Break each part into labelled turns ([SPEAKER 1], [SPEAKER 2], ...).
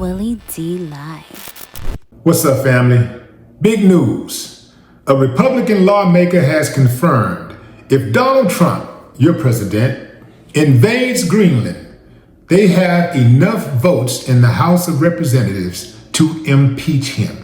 [SPEAKER 1] Willie D Live.
[SPEAKER 2] What's up, family? Big news. A Republican lawmaker has confirmed if Donald Trump, your president, invades Greenland, they have enough votes in the House of Representatives to impeach him.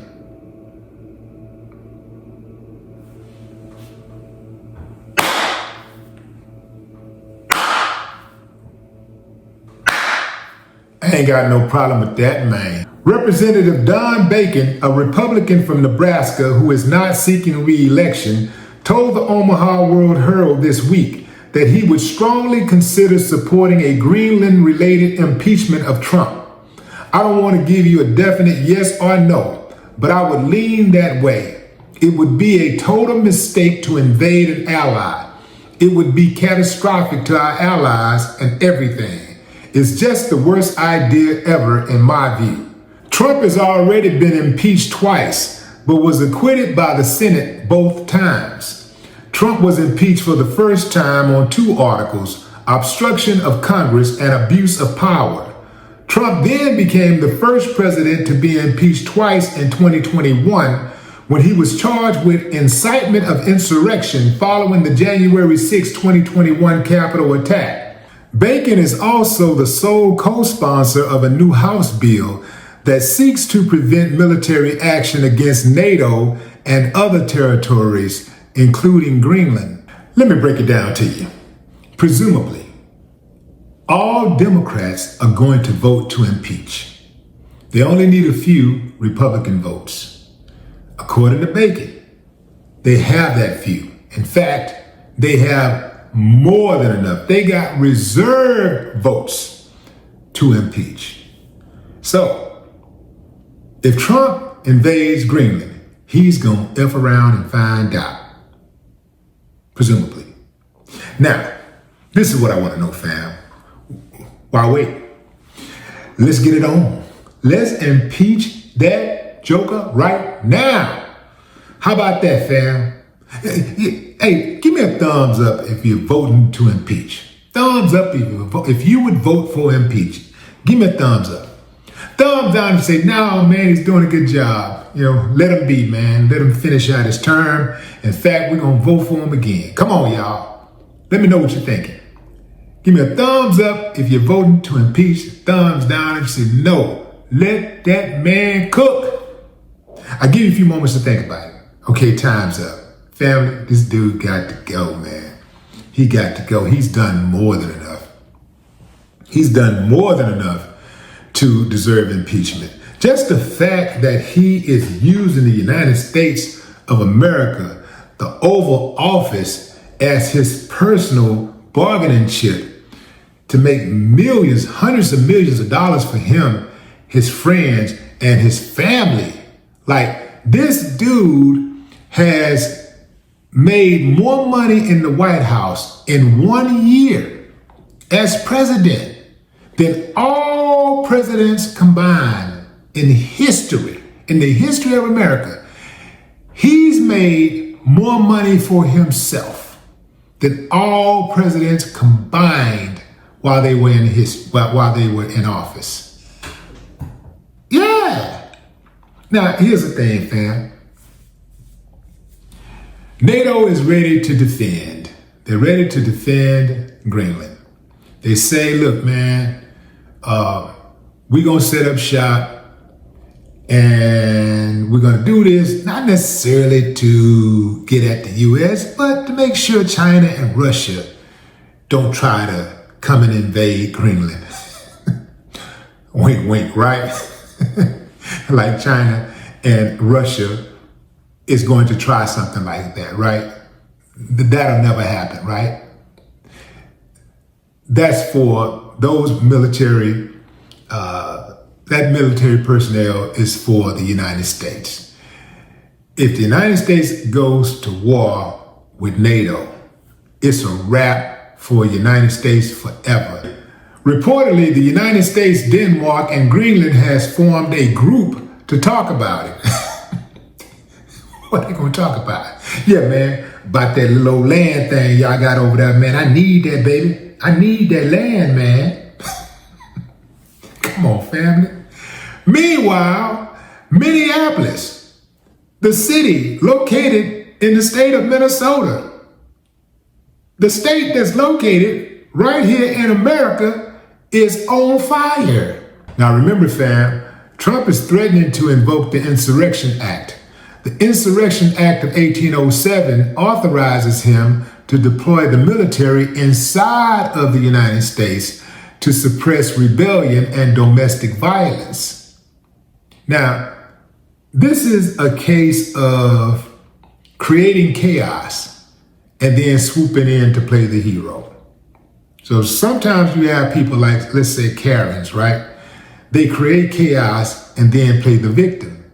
[SPEAKER 2] I ain't got no problem with that, man. Representative Don Bacon, a Republican from Nebraska who is not seeking re-election, told the Omaha World Herald this week that he would strongly consider supporting a Greenland-related impeachment of Trump. I don't want to give you a definite yes or no, but I would lean that way. It would be a total mistake to invade an ally. It would be catastrophic to our allies and everything. It's just the worst idea ever in my view. Trump has already been impeached twice, but was acquitted by the Senate both times. Trump was impeached for the first time on 2 articles, obstruction of Congress and abuse of power. Trump then became the first president to be impeached twice in 2021 when he was charged with incitement of insurrection following the January 6, 2021 Capitol attack. Bacon is also the sole co-sponsor of a new House bill that seeks to prevent military action against NATO and other territories, including Greenland. Let me break it down to you. Presumably, all Democrats are going to vote to impeach. They only need a few Republican votes. According to Bacon, they have that few. In fact, they have more than enough. They got reserved votes to impeach. So, if Trump invades Greenland, he's going to F around and find out. Presumably. Now, this is what I want to know, fam. Why wait? Let's get it on. Let's impeach that joker right now. How about that, fam? Hey, give me a thumbs up if you're voting to impeach. Thumbs up if you would vote for impeach. Give me a thumbs up. Thumbs down and say, no, man, he's doing a good job. Let him be, man. Let him finish out his term. In fact, we're going to vote for him again. Come on, y'all. Let me know what you're thinking. Give me a thumbs up if you're voting to impeach. Thumbs down if you say, no, let that man cook. I'll give you a few moments to think about it. Okay, time's up. Family, this dude got to go, man. He got to go. He's done more than enough. He's done more than enough to deserve impeachment. Just the fact that he is using the United States of America, the Oval Office, as his personal bargaining chip to make millions, hundreds of millions of dollars for him, his friends, and his family. Like, this dude has made more money in the White House in 1 year as president than all presidents combined in history, in the history of America. He's made more money for himself than all presidents combined while they were in office. Yeah. Now, here's the thing, fam. NATO is ready to defend. They're ready to defend Greenland. They say, look, man, we're going to set up shop and we're going to do this, not necessarily to get at the U.S., but to make sure China and Russia don't try to come and invade Greenland. Wink, wink, right? Like China and Russia is going to try something like that, right? That'll never happen, right? That's for those military, that military personnel is for the United States. If the United States goes to war with NATO, it's a wrap for the United States forever. Reportedly, the United States, Denmark, and Greenland has formed a group to talk about it. What are they gonna talk about? Yeah, man, about that little old land thing y'all got over there, man. I need that, baby. I need that land, man. Come on, family. Meanwhile, Minneapolis, the city located in the state of Minnesota, the state that's located right here in America, is on fire. Now remember, fam, Trump is threatening to invoke the Insurrection Act. The Insurrection Act of 1807 authorizes him to deploy the military inside of the United States to suppress rebellion and domestic violence. Now, this is a case of creating chaos and then swooping in to play the hero. So sometimes you have people like, let's say, Karens, right? They create chaos and then play the victim.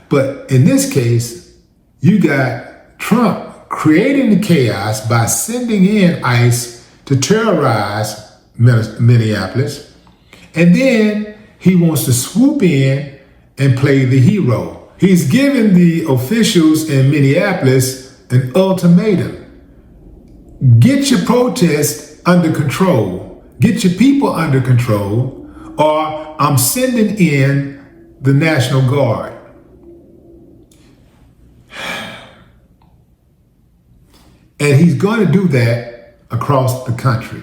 [SPEAKER 2] But in this case, you got Trump creating the chaos by sending in ICE to terrorize Minneapolis. And then he wants to swoop in and play the hero. He's given the officials in Minneapolis an ultimatum. Get your protests under control. Get your people under control, or I'm sending in the National Guard. And he's going to do that across the country.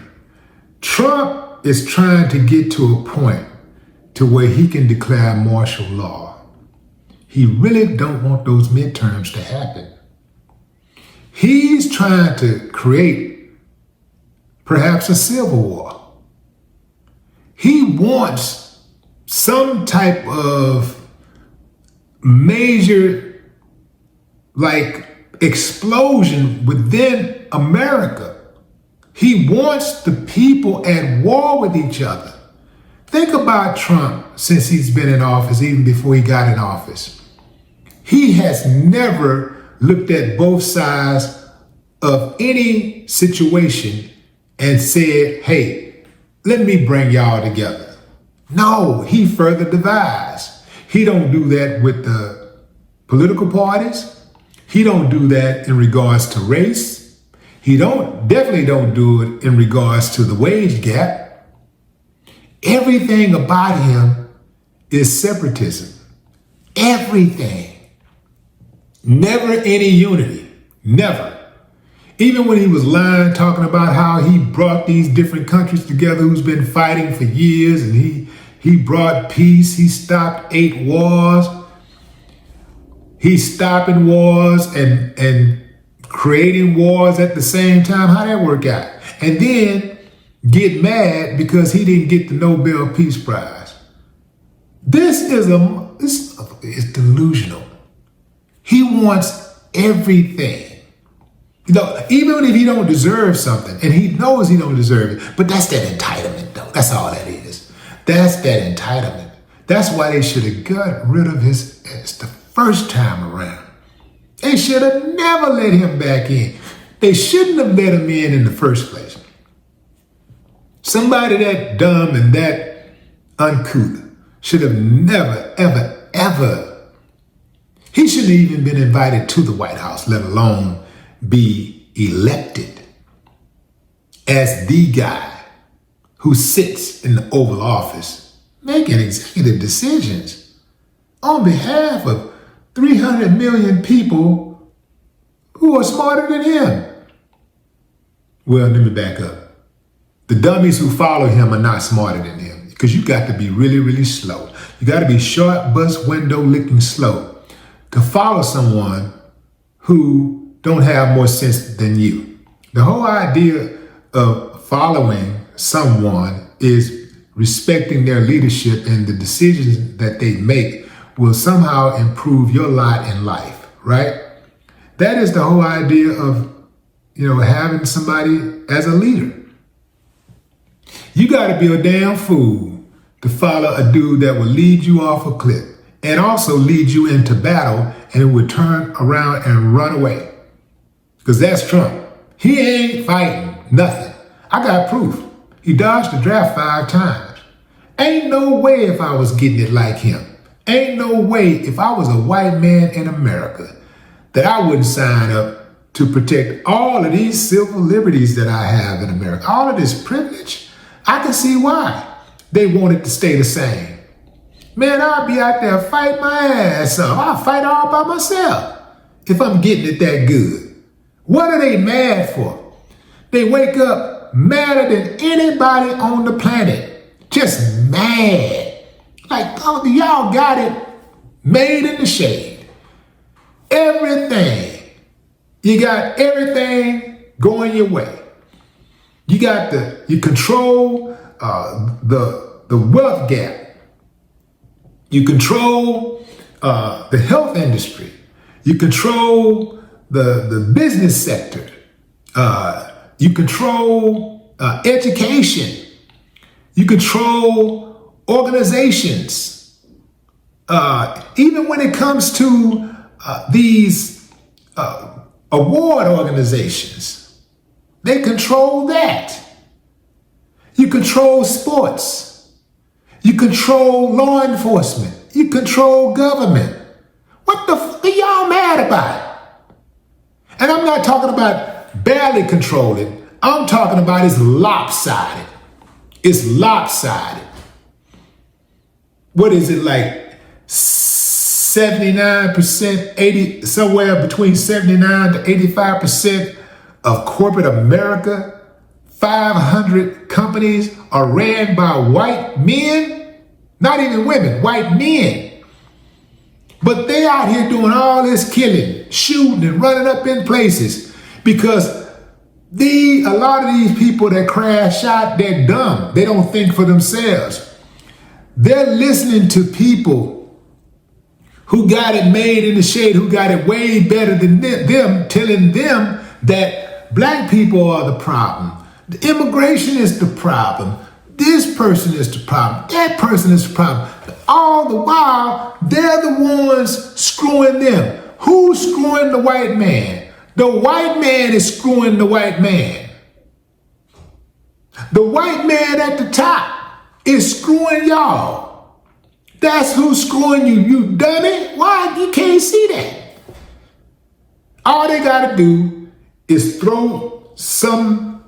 [SPEAKER 2] Trump is trying to get to a point to where he can declare martial law. He really don't want those midterms to happen. He's trying to create perhaps a civil war. He wants some type of major, explosion within America. He wants the people at war with each other. Think about Trump since he's been in office, even before he got in office. He has never looked at both sides of any situation and said, hey, let me bring y'all together. No, he further divides. He don't do that with the political parties. He don't do that in regards to race. He definitely don't do it in regards to the wage gap. Everything about him is separatism. Everything. Never any unity. Never. Even when he was lying, talking about how he brought these different countries together who's been fighting for years, and he brought peace. He stopped 8 wars. He's stopping wars and creating wars at the same time. How that work out? And then get mad because he didn't get the Nobel Peace Prize. This is delusional. He wants everything. Even if he don't deserve something, and he knows he don't deserve it, but that's that entitlement, though. That's all that is. That's that entitlement. That's why they should have got rid of his ass the first time around. They should have never let him back in. They shouldn't have let him in the first place. Somebody that dumb and that uncouth should have never, ever, ever. He shouldn't have even been invited to the White House, let alone be elected as the guy who sits in the Oval Office making executive decisions on behalf of 300 million people who are smarter than him. Well, let me back up. The dummies who follow him are not smarter than him, because you got to be really, really slow. You got to be short, bus window licking slow to follow someone who don't have more sense than you. The whole idea of following someone is respecting their leadership, and the decisions that they make will somehow improve your lot in life, right? That is the whole idea of, having somebody as a leader. You got to be a damn fool to follow a dude that will lead you off a cliff and also lead you into battle, and it would turn around and run away. Because that's Trump. He ain't fighting nothing. I got proof. He dodged the draft 5 times. Ain't no way if I was getting it like him. Ain't no way if I was a white man in America that I wouldn't sign up to protect all of these civil liberties that I have in America. All of this privilege. I can see why they want it to stay the same. man, I'll be out there fighting my ass off. I'll fight all by myself if I'm getting it that good. What are they mad for? They wake up madder than anybody on the planet. Just mad. Like, oh, y'all got it made in the shade. Everything. You got everything going your way. You control the wealth gap. You control the health industry. You control the business sector. You control education. You control organizations. Even when it comes to these award organizations, they control that. You control sports. You control law enforcement. You control government. What the f are y'all mad about? And I'm not talking about barely controlling. I'm talking about it's lopsided. It's lopsided. What is it, like 79%, 80, somewhere between 79 to 85% of corporate America, 500 companies are ran by white men, not even women, white men. But they out here doing all this killing, shooting and running up in places because a lot of these people that crash out, they're dumb. They don't think for themselves. They're listening to people who got it made in the shade, who got it way better than them, telling them that black people are the problem. The immigration is the problem. This person is the problem. That person is the problem. All the while, they're the ones screwing them. Who's screwing the white man? The white man is screwing the white man. The white man at the top is screwing y'all. That's who's screwing you, you dummy. Why? You can't see that. All they got to do is throw some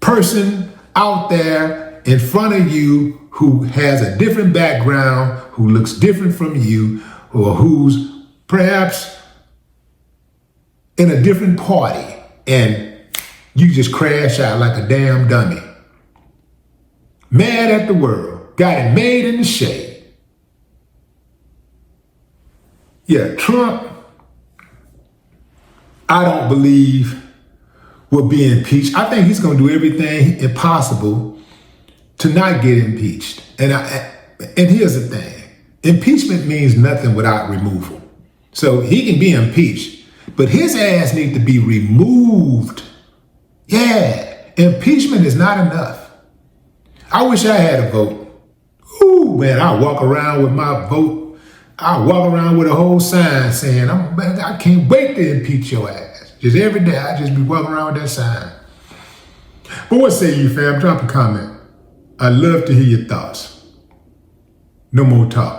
[SPEAKER 2] person out there in front of you who has a different background, who looks different from you, or who's perhaps in a different party, and you just crash out like a damn dummy. Mad at the world. Got it made in the shade. Yeah, Trump, I don't believe will be impeached. I think he's going to do everything impossible to not get impeached. And here's the thing. Impeachment means nothing without removal. So he can be impeached, but his ass needs to be removed. Yeah, impeachment is not enough. I wish I had a vote. Ooh, man, I walk around with my vote. I walk around with a whole sign saying, I can't wait to impeach your ass. Just every day, I just be walking around with that sign. But what say you, fam? Drop a comment. I'd love to hear your thoughts. No more talk.